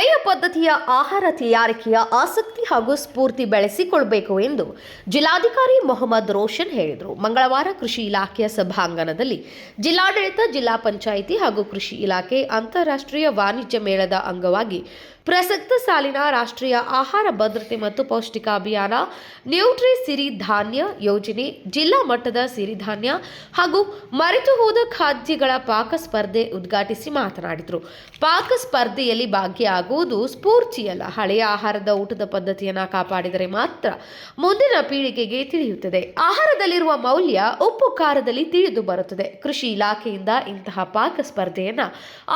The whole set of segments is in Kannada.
ಹಳೆಯ ಪದ್ಧತಿಯ ಆಹಾರ ತಯಾರಿಕೆಯ ಆಸಕ್ತಿ ಹಾಗೂ ಸ್ಫೂರ್ತಿ ಬೆಳೆಸಿಕೊಳ್ಳಬೇಕು ಎಂದು ಜಿಲ್ಲಾಧಿಕಾರಿ ಮೊಹಮ್ಮದ್ ರೋಷನ್ ಹೇಳಿದರು. ಮಂಗಳವಾರ ಕೃಷಿ ಇಲಾಖೆಯ ಸಭಾಂಗಣದಲ್ಲಿ ಜಿಲ್ಲಾಡಳಿತ, ಜಿಲ್ಲಾ ಪಂಚಾಯಿತಿ ಹಾಗೂ ಕೃಷಿ ಇಲಾಖೆ ಅಂತಾರಾಷ್ಟ್ರೀಯ ವಾಣಿಜ್ಯ ಮೇಳದ ಅಂಗವಾಗಿ ಪ್ರಸಕ್ತ ಸಾಲಿನ ರಾಷ್ಟ್ರೀಯ ಆಹಾರ ಭದ್ರತೆ ಮತ್ತು ಪೌಷ್ಟಿಕ ಅಭಿಯಾನ ನ್ಯೂಟ್ರಿ ಸಿರಿಧಾನ್ಯ ಯೋಜನೆ, ಜಿಲ್ಲಾ ಮಟ್ಟದ ಸಿರಿಧಾನ್ಯ ಹಾಗೂ ಮರೆತು ಹೋದ ಖಾದ್ಯಗಳ ಪಾಕ ಸ್ಪರ್ಧೆ ಉದ್ಘಾಟಿಸಿ ಮಾತನಾಡಿದರು. ಪಾಕ ಸ್ಪರ್ಧೆಯಲ್ಲಿ ಭಾಗಿಯಾಗುವುದು ಸ್ಫೂರ್ತಿಯಲ್ಲ, ಹಳೆಯ ಆಹಾರದ ಊಟದ ಪದ್ಧತಿಯನ್ನು ಕಾಪಾಡಿದರೆ ಮಾತ್ರ ಮುಂದಿನ ಪೀಳಿಗೆಗೆ ತಿಳಿಯುತ್ತದೆ. ಆಹಾರದಲ್ಲಿರುವ ಮೌಲ್ಯ ಉಪ್ಪು ಖಾರದಲ್ಲಿ ತಿಳಿದು ಬರುತ್ತದೆ. ಕೃಷಿ ಇಲಾಖೆಯಿಂದ ಇಂತಹ ಪಾಕ ಸ್ಪರ್ಧೆಯನ್ನು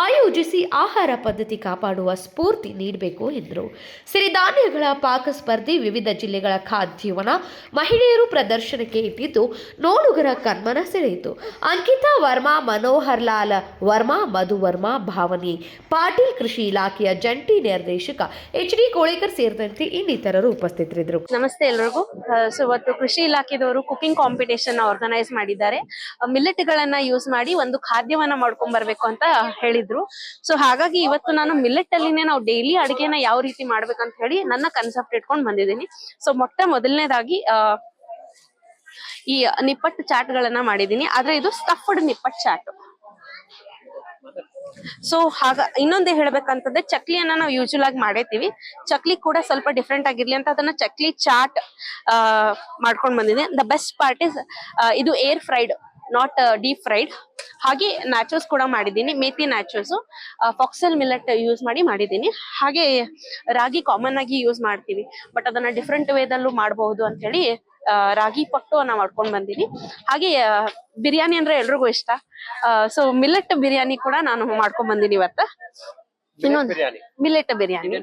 ಆಯೋಜಿಸಿ ಆಹಾರ ಪದ್ಧತಿ ಕಾಪಾಡುವ ಸ್ಫೂರ್ತಿ ನೀಡಬೇಕು ಎಂದರು. ಸಿರಿಧಾನ್ಯಗಳ ಪಾಕ ಸ್ಪರ್ಧೆ ವಿವಿಧ ಜಿಲ್ಲೆಗಳ ಖಾದ್ಯವನ್ನ ಮಹಿಳೆಯರು ಪ್ರದರ್ಶನಕ್ಕೆ ಇಟ್ಟಿದ್ದು ನೋಡುಗರ ಕಣ್ಮನ ಸೆಳೆಯಿತು. ಅಂಕಿತಾ ವರ್ಮಾ, ಮನೋಹರ್ ಲಾಲ್ ವರ್ಮಾ, ಮಧು ವರ್ಮಾ, ಭಾವನಿ ಪಾಟೀಲ್, ಕೃಷಿ ಇಲಾಖೆಯ ಜಂಟಿ ನಿರ್ದೇಶಕ HD ಕೋಳೇಕರ್ ಸೇರಿದಂತೆ ಇನ್ನಿತರರು ಉಪಸ್ಥಿತರಿದ್ದರು. ನಮಸ್ತೆ ಎಲ್ಲರಿಗೂ. ಇವತ್ತು ಕೃಷಿ ಇಲಾಖೆದವರು ಕುಕಿಂಗ್ ಕಾಂಪಿಟೇಷನ್ ಆರ್ಗನೈಸ್ ಮಾಡಿದ್ದಾರೆ. ಮಿಲೆಟ್ ಗಳನ್ನ ಯೂಸ್ ಮಾಡಿ ಒಂದು ಖಾದ್ಯವನ್ನ ಮಾಡ್ಕೊಂಡ್ ಬರ್ಬೇಕು ಅಂತ ಹೇಳಿದ್ರು. ಸೊ ಹಾಗಾಗಿ ಇವತ್ತು ನಾನು ಮಿಲೆಟ್ ಅಲ್ಲಿನೇ ನಾವು ಡೈಲಿ ಅಡಿಗೆನ ಯಾವ ರೀತಿ ಮಾಡ್ಬೇಕಂತ ಹೇಳಿ ನನ್ನ ಕನ್ಸೆಪ್ಟ್ ಇಟ್ಕೊಂಡು ಬಂದಿದ್ದೀನಿ. ಸೊ ಮೊದಲನೇದಾಗಿ ಈ ನಿಪ್ಪಟ್ಟು ಚಾಟ್ ಮಾಡಿದೀನಿ. ಆದ್ರೆ ಇದು ಸ್ಟಫ್ಡ್ ನಿಪ್ಪಟ್ಟು ಚಾಟ್. ಸೊ ಇನ್ನೊಂದೇ ಹೇಳ್ಬೇಕಂತಂದ್ರೆ ಚಕ್ಲಿಯನ್ನ ನಾವು ಯೂಶುವಲ್ ಆಗಿ ಮಾಡೇತೀವಿ. ಚಕ್ಲಿ ಕೂಡ ಸ್ವಲ್ಪ ಡಿಫ್ರೆಂಟ್ ಆಗಿರ್ಲಿ ಅಂತ ಅದನ್ನ ಚಕ್ಲಿ ಚಾಟ್ ಮಾಡ್ಕೊಂಡ್ ಬಂದಿದ್ದೀನಿ. ದ ಬೆಸ್ಟ್ ಪಾರ್ಟ್ ಇಸ್ ಇದು air fried, not deep fried. ಹಾಗೆ ನ್ಯಾಚೋಸ್ ಕೂಡ ಮಾಡಿದ್ದೀನಿ, ಮೇಥಿ ನ್ಯಾಚೋಸ್, ಫಾಕ್ಸೆಲ್ ಮಿಲೆಟ್ ಯೂಸ್ ಮಾಡಿದ್ದೀನಿ. ಹಾಗೆ ರಾಗಿ ಕಾಮನ್ ಆಗಿ ಯೂಸ್ ಮಾಡ್ತೀವಿ, ಬಟ್ ಅದನ್ನ ಡಿಫ್ರೆಂಟ್ ವೇದಲ್ಲೂ ಮಾಡಬಹುದು ಅಂತ ಹೇಳಿ ರಾಗಿ ಪಟ್ಟು ಮಾಡ್ಕೊಂಡ್ ಬಂದೀನಿ. ಹಾಗೆ ಬಿರಿಯಾನಿ ಅಂದ್ರೆ ಎಲ್ರಿಗೂ ಇಷ್ಟ. ಸೊ ಮಿಲೆಟ್ ಬಿರಿಯಾನಿ ಕೂಡ ನಾನು ಮಾಡ್ಕೊಂಡ್ ಬಂದೀನಿ ಇವತ್ತ. ಇನ್ನೊಂದು ಮಿಲೆಟ್ ಬಿರಿಯಾನಿ.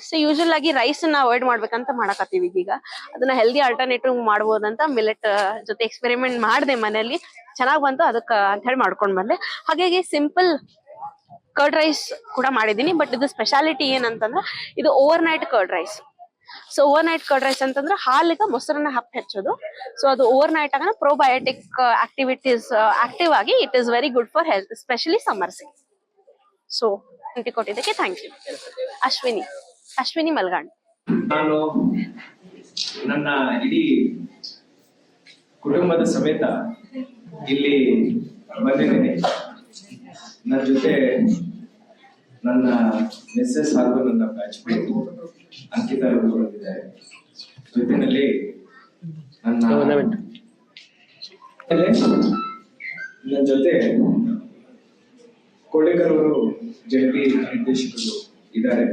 ಸೊ ಯೂಶುವಲ್ ಆಗಿ ರೈಸ್ ನ ಅವಾಯ್ಡ್ ಮಾಡ್ಬೇಕಂತ ಮಾಡಕತ್ತೀವಿ. ಈಗ ಅದನ್ನ ಹೆಲ್ದಿ ಆಲ್ಟರ್ನೇಟಿವ್ ಮಾಡ್ಬೋದಂತ ಮಿಲೆಟ್ ಜೊತೆ ಎಕ್ಸ್ಪೆರಿಮೆಂಟ್ ಮಾಡಿದೆ ಮನೆಯಲ್ಲಿ, ಚೆನ್ನಾಗ್ ಬಂತು, ಅದಕ್ಕ ಅಂತ ಹೇಳಿ ಮಾಡ್ಕೊಂಡ್ ಬಂದೆ. ಹಾಗಾಗಿ ಸಿಂಪಲ್ ಕರ್ಡ್ ರೈಸ್ ಕೂಡ ಮಾಡಿದೀನಿ. ಬಟ್ ಇದು ಸ್ಪೆಷಾಲಿಟಿ ಏನಂತಂದ್ರೆ ಇದು overnight curd rice. So overnight curd rice ಅಂತಂದ್ರೆ ಹಾಲಿಗೆ ಮೊಸರನ್ನ ಹೆಚ್ಚೋದು. ಸೊ ಅದು ಓವರ್ ನೈಟ್ ಆಗ ಪ್ರೋಬಯೋಟಿಕ್ ಆಕ್ಟಿವಿಟೀಸ್ ಆಕ್ಟಿವ್ ಆಗಿ it is very good for health, specially ಸಮ್ಮರ್ಸಿಗೆ. ಸೊ ಕೊಟ್ಟಿದ್ದಕ್ಕೆ ಥ್ಯಾಂಕ್ ಯು. ಅಶ್ವಿನಿ ಮಲ್ಗಾಣ್. ನಾನು ನನ್ನ ಇಡೀ ಕುಟುಂಬದ ಸಮೇತ ಇಲ್ಲಿ ಬಂದಿದ್ದೇನೆ. ನನ್ನ ಜೊತೆ ನನ್ನ ಮಿಸ್ಸಸ್ ಹಾಗೂ ನನ್ನ ಬ್ಯಾಚ್ಮೇಟ್ ಅಂಕಿತಾ ಬಂದಿದ್ದಾರೆ. ಜೊತೆಯಲ್ಲಿ ನನ್ನ ಜೊತೆ ಕೋಳೇಕರ್ ಅವರು ಜಂಟಿ ನಿರ್ದೇಶಕರು ಇದ್ದಾರೆ.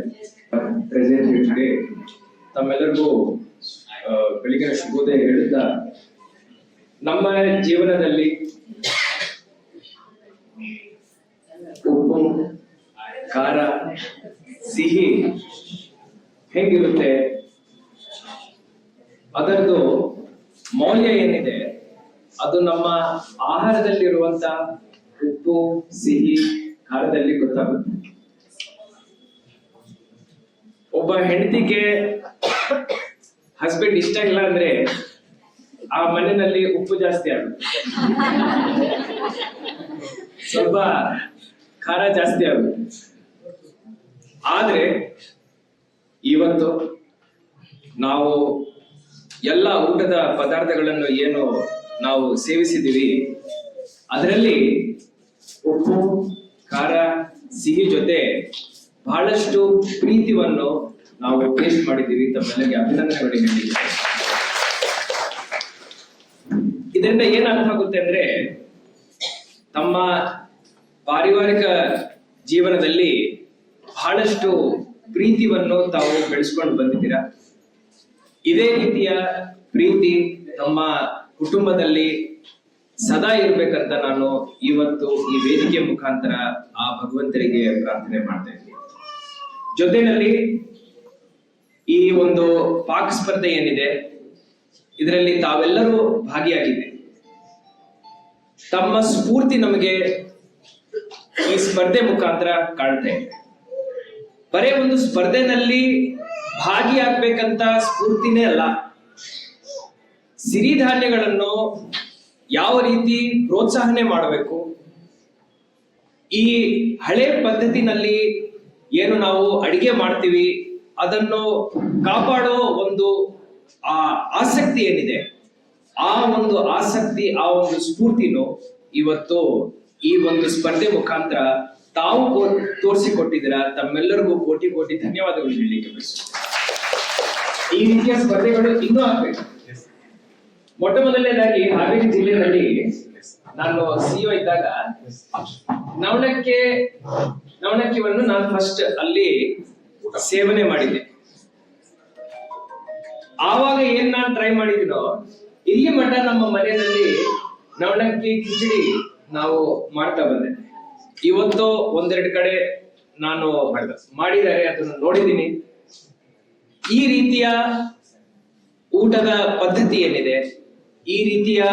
ಪ್ರೆಸೆಂಟ್ ಡೇ ತಮ್ಮೆಲ್ಲರಿಗೂ ಬೆಳಿಗ್ಗೆ ಶುಭೋದಯ ಹೇಳುತ್ತಾ, ನಮ್ಮ ಜೀವನದಲ್ಲಿ ಉಪ್ಪು, ಖಾರ, ಸಿಹಿ ಹೇಗಿರುತ್ತೆ, ಅದರದ್ದು ಮೌಲ್ಯ ಏನಿದೆ ಅದು ನಮ್ಮ ಆಹಾರದಲ್ಲಿರುವಂತ ಉಪ್ಪು, ಸಿಹಿ, ಖಾರದಲ್ಲಿ ಗೊತ್ತಾಗುತ್ತೆ. ಒಬ್ಬ ಹೆಂಡತಿಗೆ ಹಸ್ಬೆಂಡ್ ಇಷ್ಟ ಇಲ್ಲ ಅಂದ್ರೆ ಆ ಮನೆಯಲ್ಲಿ ಉಪ್ಪು ಜಾಸ್ತಿ ಆಗುತ್ತೆ, ಸ್ವಲ್ಪ ಖಾರ ಜಾಸ್ತಿ ಆಗುತ್ತೆ. ಆದ್ರೆ ಇವತ್ತು ನಾವು ಎಲ್ಲ ಊಟದ ಪದಾರ್ಥಗಳನ್ನು ಏನು ನಾವು ಸೇವಿಸಿದ್ದೀವಿ, ಅದರಲ್ಲಿ ಉಪ್ಪು, ಖಾರ, ಸಿಹಿ ಜೊತೆ ಬಹಳಷ್ಟು ಪ್ರೀತಿಯನ್ನು ನಾವು ಟೇಸ್ಟ್ ಮಾಡಿದ್ದೀವಿ. ತಮ್ಮೆಲ್ಲರಿಗೆ ಅಭಿನಂದನೆಗಳು ಹೇಳಿದ್ದೀವಿ. ಇದರಿಂದ ಏನ್ ಅರ್ಥ ಆಗುತ್ತೆ ಅಂದ್ರೆ, ತಮ್ಮ ಪಾರಿವಾರಿಕ ಜೀವನದಲ್ಲಿ ಬಹಳಷ್ಟು ಪ್ರೀತಿಯನ್ನು ತಾವು ಬೆಳೆಸ್ಕೊಂಡು ಬಂದಿದ್ದೀರಾ. ಇದೇ ರೀತಿಯ ಪ್ರೀತಿ ತಮ್ಮ ಕುಟುಂಬದಲ್ಲಿ ಸದಾ ಇರ್ಬೇಕಂತ ನಾನು ಇವತ್ತು ಈ ವೇದಿಕೆ ಮುಖಾಂತರ ಆ ಭಗವಂತರಿಗೆ ಪ್ರಾರ್ಥನೆ ಮಾಡ್ತಾ ಇದ್ದೀನಿ. ಜೊತೆಯಲ್ಲಿ ಈ ಒಂದು ಪಾಕ ಸ್ಪರ್ಧೆ ಏನಿದೆ, ಇದರಲ್ಲಿ ತಾವೆಲ್ಲರೂ ಭಾಗಿಯಾಗಿದ್ದೀರಿ. ತಮ್ಮ ಸ್ಫೂರ್ತಿ ನಮಗೆ ಈ ಸ್ಪರ್ಧೆ ಮುಖಾಂತರ ಕಾಣ್ತಾ ಇದೆ. ಬರೇ ಒಂದು ಸ್ಪರ್ಧೆನಲ್ಲಿ ಭಾಗಿಯಾಗಬೇಕಂತ ಸ್ಫೂರ್ತಿನೇ ಅಲ್ಲ, ಸಿರಿಧಾನ್ಯಗಳನ್ನು ಯಾವ ರೀತಿ ಪ್ರೋತ್ಸಾಹನೆ ಮಾಡಬೇಕು, ಈ ಹಳೆ ಪದ್ಧತಿನಲ್ಲಿ ಏನು ನಾವು ಅಡಿಗೆ ಮಾಡ್ತೀವಿ ಅದನ್ನು ಕಾಪಾಡೋ ಒಂದು ಆಸಕ್ತಿ ಏನಿದೆ, ಆ ಒಂದು ಆಸಕ್ತಿ, ಆ ಒಂದು ಸ್ಫೂರ್ತಿನು ಇವತ್ತು ಈ ಒಂದು ಸ್ಪರ್ಧೆ ಮುಖಾಂತರ ತಾವು ತೋರಿಸಿಕೊಟ್ಟಿದ್ದೀರಾ. ತಮ್ಮೆಲ್ಲರಿಗೂ ಕೋಟಿ ಕೋಟಿ ಧನ್ಯವಾದಗಳು ಹೇಳಲಿಕ್ಕೆ ಬಯಸುತ್ತೇನೆ. ಈ ರೀತಿಯ ಸ್ಪರ್ಧೆಗಳು ಇನ್ನೂ ಆಗ್ಬೇಕು. ಮೊಟ್ಟ ಮೊದಲನೇದಾಗಿ ಹಾವೇರಿ ಜಿಲ್ಲೆಯಲ್ಲಿ ನಾನು ಸಿಇಒ ಇದ್ದಾಗ ನವಣಕ್ಕಿಯನ್ನು ನಾನು ಫಸ್ಟ್ ಅಲ್ಲಿ ಸೇವನೆ ಮಾಡಿದ್ದೆ. ಆವಾಗ ಏನ್ ನಾನು ಟ್ರೈ ಮಾಡಿದ್ದೀನೋ ಇಲ್ಲಿ ಮಠ ನಮ್ಮ ಮನೆಯಲ್ಲಿ ನವಣಕ್ಕಿ ಕಿಚಡಿ ನಾವು ಮಾಡ್ತಾ ಬಂದೆ. ಇವತ್ತು ಒಂದೆರಡು ಕಡೆ ನಾನು ಮಾಡಿದ್ದಾರೆ, ಅದನ್ನು ನೋಡಿದ್ದೀನಿ. ಈ ರೀತಿಯ ಊಟದ ಪದ್ಧತಿ ಏನಿದೆ, ಈ ರೀತಿಯ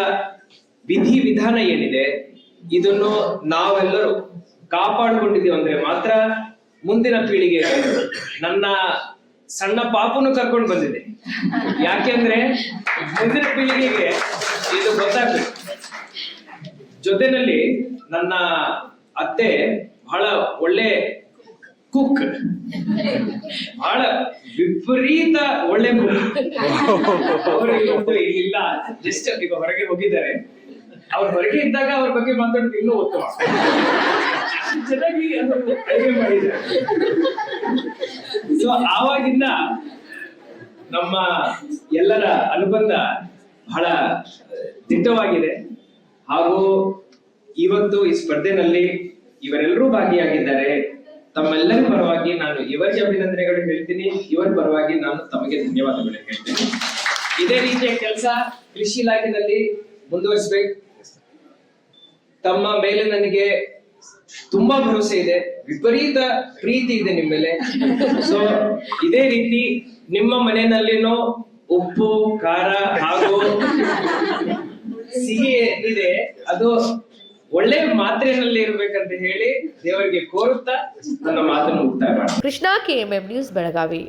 ವಿಧಿ ವಿಧಾನ ಏನಿದೆ, ಇದನ್ನು ನಾವೆಲ್ಲರೂ ಕಾಪಾಡಿಕೊಂಡಿದ್ದೀವಿ ಅಂದ್ರೆ ಮಾತ್ರ ಮುಂದಿನ ಪೀಳಿಗೆ. ನನ್ನ ಸಣ್ಣ ಪಾಪನು ಕರ್ಕೊಂಡು ಬಂದಿದೆ, ಯಾಕೆಂದ್ರೆ ಮುಂದಿನ ಪೀಳಿಗೆಗೆ ಇದು ಗೊತ್ತಾಗ್ಬೇಕು. ಜೊತೆನಲ್ಲಿ ನನ್ನ ಅತ್ತೆ ಬಹಳ ಒಳ್ಳೆ ಕುಕ್, ಬಹಳ ವಿಪರೀತ ಒಳ್ಳೆ ಕುಕ್. ಅವರು ಇವತ್ತು ಇಲ್ಲ, ಜಸ್ಟ್ ಈಗ ಹೊರಗೆ ಹೋಗಿದ್ದಾರೆ. ಅವ್ರ ಹೊರಗೆ ಇದ್ದಾಗ ಅವ್ರ ಬಗ್ಗೆ ಮಾತಾಡೋದು ಇನ್ನೂ ಉತ್ತಮ. ಚೆನ್ನಾಗಿ ಅಡುಗೆ ಮಾಡಿದ್ದಾರೆ. ಸೊ ಆವಾಗಿಂದ ನಮ್ಮ ಎಲ್ಲರ ಅನುಬಂಧ ಬಹಳ ದಿಟ್ಟವಾಗಿದೆ. ಹಾಗೂ ಇವತ್ತು ಈ ಸ್ಪರ್ಧೆನಲ್ಲಿ ಇವರೆಲ್ಲರೂ ಭಾಗಿಯಾಗಿದ್ದಾರೆ. ತಮ್ಮೆಲ್ಲರ ಪರವಾಗಿ ನಾನು ಇವರಿಗೆ ಅಭಿನಂದನೆಗಳು ಹೇಳ್ತೀನಿ, ಇವರ ಪರವಾಗಿ ನಾನು ತಮಗೆ ಧನ್ಯವಾದಗಳು ಹೇಳ್ತೀನಿ. ಇದೇ ರೀತಿಯ ಕೆಲಸ ಕೃಷಿ ಇಲಾಖೆಯಲ್ಲಿ ಮುಂದುವರಿಸಬೇಕು. ತಮ್ಮ ಮೇಲೆ ನನಗೆ ತುಂಬಾ ಭರವಸೆ ಇದೆ, ವಿಪರೀತ ಪ್ರೀತಿ ಇದೆ ನಿಮ್ಮ ಮೇಲೆ. ಸೊ ಇದೇ ರೀತಿ ನಿಮ್ಮ ಮನೆಯಲ್ಲಿನೂ ಉಪ್ಪು, ಖಾರ ಹಾಗೂ ಸಿಹಿ ಏನಿದೆ ಅದು ಒಳ್ಳೆ ಮಾತ್ರೆಯಲ್ಲಿ ಇರ್ಬೇಕಂತ ಹೇಳಿ ದೇವರಿಗೆ ಕೋರುತ್ತಾ ನನ್ನ ಮಾತನ್ನು ಮುಕ್ತಾಯ ಮಾಡ್ತೀನಿ. Krishna, KMM news, Belagavi.